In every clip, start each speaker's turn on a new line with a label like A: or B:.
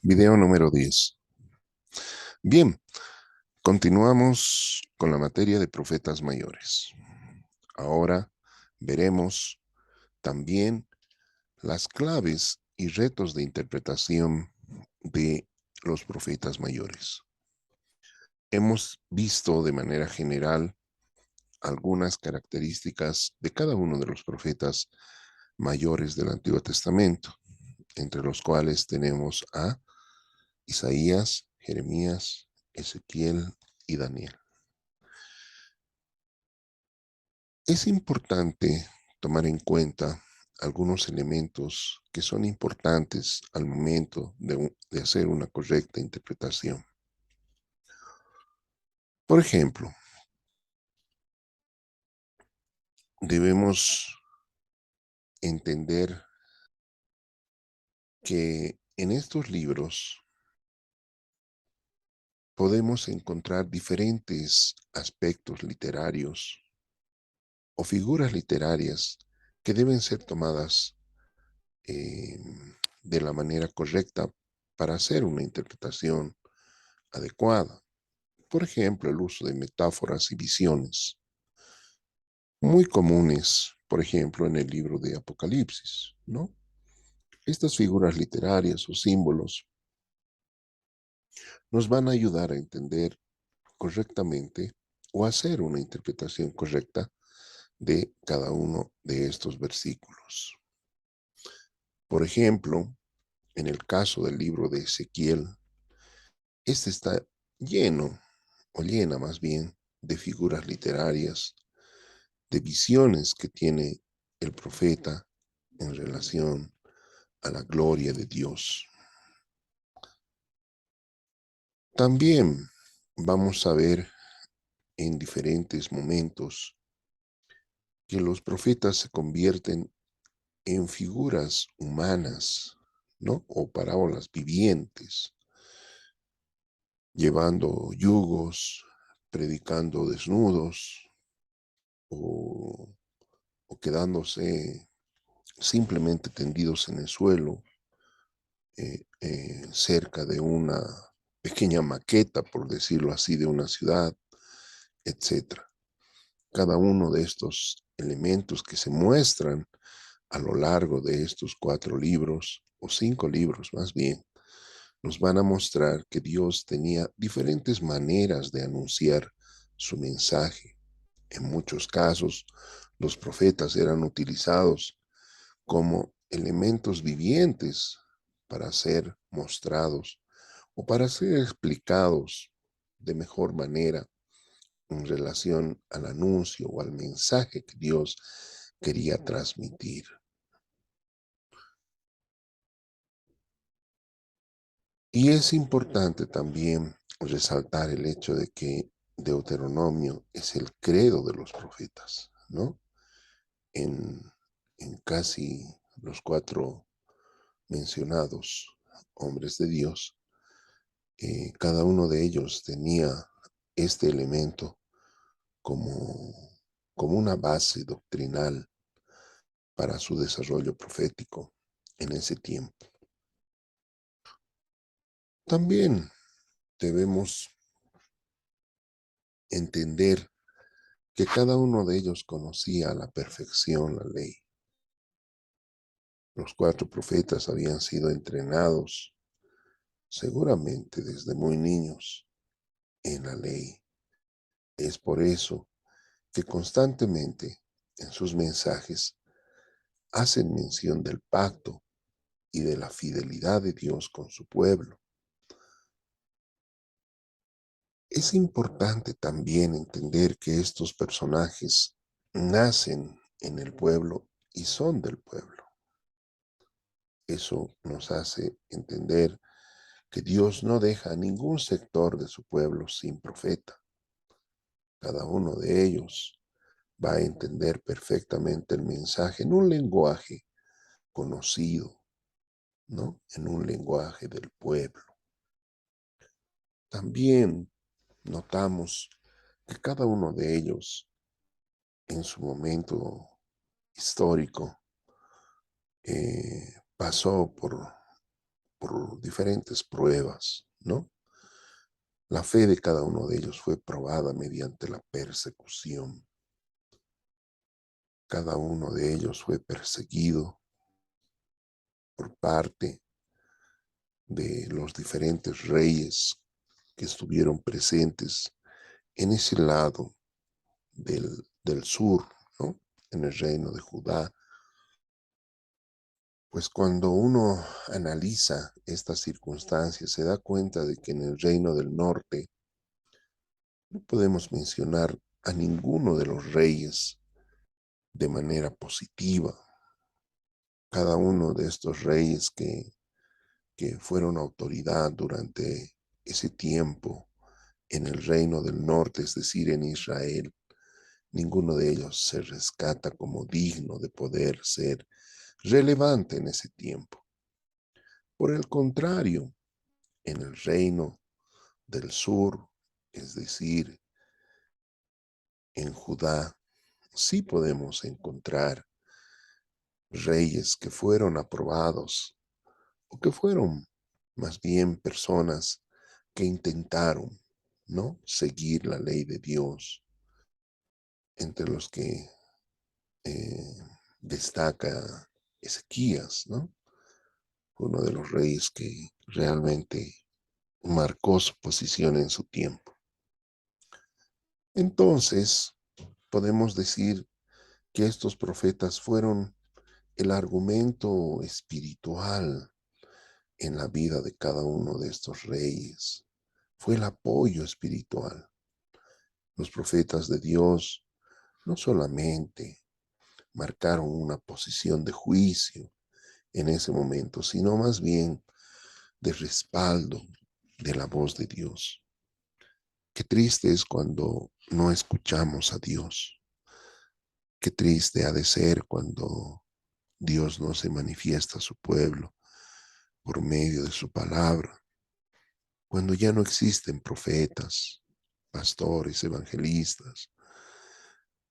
A: Video número 10. Bien, continuamos con la materia de profetas mayores. Ahora veremos también las claves y retos de interpretación de los profetas mayores. Hemos visto de manera general algunas características de cada uno de los profetas mayores del Antiguo Testamento, entre los cuales tenemos a Isaías, Jeremías, Ezequiel y Daniel. Es importante tomar en cuenta algunos elementos que son importantes al momento de hacer una correcta interpretación. Por ejemplo, debemos entender que en estos libros podemos encontrar diferentes aspectos literarios o figuras literarias que deben ser tomadas eh, de la manera correcta para hacer una interpretación adecuada. Por ejemplo, el uso de metáforas y visiones, muy comunes, por ejemplo, en el libro de Apocalipsis, ¿no? Estas figuras literarias o símbolos nos van a ayudar a entender correctamente o hacer una interpretación correcta de cada uno de estos versículos. Por ejemplo, en el caso del libro de Ezequiel, este está lleno, o llena más bien, de figuras literarias, de visiones que tiene el profeta en relación a la gloria de Dios. También vamos a ver en diferentes momentos que los profetas se convierten en figuras humanas, ¿no? O parábolas vivientes, llevando yugos, predicando desnudos o, o quedándose simplemente tendidos en el suelo, cerca de una pequeña maqueta, por decirlo así, de una ciudad, etcétera. Cada uno de estos elementos que se muestran a lo largo de estos 4 libros, o 5 libros más bien, nos van a mostrar que Dios tenía diferentes maneras de anunciar su mensaje. En muchos casos, los profetas eran utilizados como elementos vivientes para ser mostrados o para ser explicados de mejor manera en relación al anuncio o al mensaje que Dios quería transmitir. Y es importante también resaltar el hecho de que Deuteronomio es el credo de los profetas, ¿no? En, en casi los 4 mencionados hombres de Dios, cada uno de ellos tenía este elemento como, como una base doctrinal para su desarrollo profético en ese tiempo. También debemos entender que cada uno de ellos conocía a la perfección la ley. Los 4 profetas habían sido entrenados seguramente desde muy niños en la ley. Es por eso que constantemente en sus mensajes hacen mención del pacto y de la fidelidad de Dios con su pueblo. Es importante también entender que estos personajes nacen en el pueblo y son del pueblo. Eso nos hace entender que Dios no deja a ningún sector de su pueblo sin profeta. Cada uno de ellos va a entender perfectamente el mensaje en un lenguaje conocido, ¿no? En un lenguaje del pueblo. También notamos que cada uno de ellos en su momento histórico pasó por diferentes pruebas, ¿no? La fe de cada uno de ellos fue probada mediante la persecución. Cada uno de ellos fue perseguido por parte de los diferentes reyes que estuvieron presentes en ese lado del sur, ¿no? En el reino de Judá. Pues cuando uno analiza estas circunstancias, se da cuenta de que en el reino del norte no podemos mencionar a ninguno de los reyes de manera positiva. Cada uno de estos reyes que fueron autoridad durante ese tiempo en el reino del norte, es decir, en Israel, ninguno de ellos se rescata como digno de poder ser relevante en ese tiempo. Por el contrario, en el reino del sur, es decir, en Judá, sí podemos encontrar reyes que fueron aprobados o que fueron más bien personas que intentaron, ¿no? Seguir la ley de Dios, entre los que eh, destaca Ezequías, ¿no? Uno de los reyes que realmente marcó su posición en su tiempo. Entonces, podemos decir que estos profetas fueron el argumento espiritual en la vida de cada uno de estos reyes. Fue el apoyo espiritual. Los profetas de Dios no solamente marcaron una posición de juicio en ese momento, sino más bien de respaldo de la voz de Dios. Qué triste es cuando no escuchamos a Dios. Qué triste ha de ser cuando Dios no se manifiesta a su pueblo por medio de su palabra, cuando ya no existen profetas, pastores, evangelistas,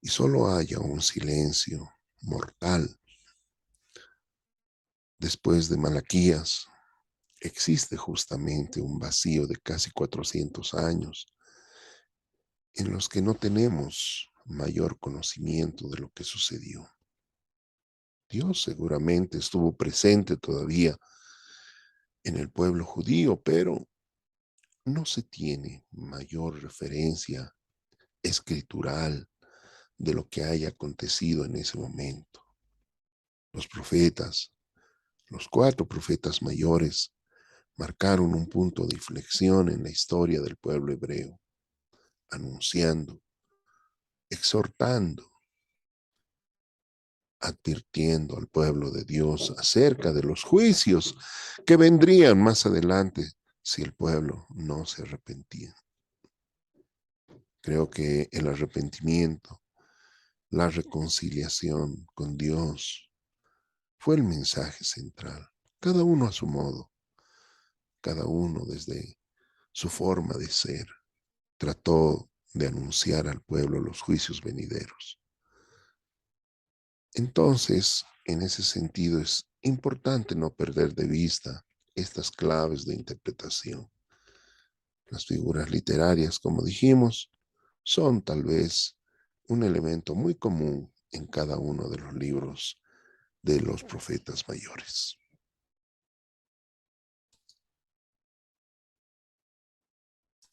A: y solo haya un silencio mortal. Después de Malaquías, existe justamente un vacío de casi 400 años en los que no tenemos mayor conocimiento de lo que sucedió. Dios seguramente estuvo presente todavía en el pueblo judío, pero no se tiene mayor referencia escritural de lo que haya acontecido en ese momento. Los profetas, los 4 profetas mayores, marcaron un punto de inflexión en la historia del pueblo hebreo, anunciando, exhortando, advirtiendo al pueblo de Dios acerca de los juicios que vendrían más adelante si el pueblo no se arrepentía. Creo que el arrepentimiento, la reconciliación con Dios fue el mensaje central, cada uno a su modo, cada uno desde su forma de ser, trató de anunciar al pueblo los juicios venideros. Entonces, en ese sentido, es importante no perder de vista estas claves de interpretación. Las figuras literarias, como dijimos, son tal vez un elemento muy común en cada uno de los libros de los profetas mayores.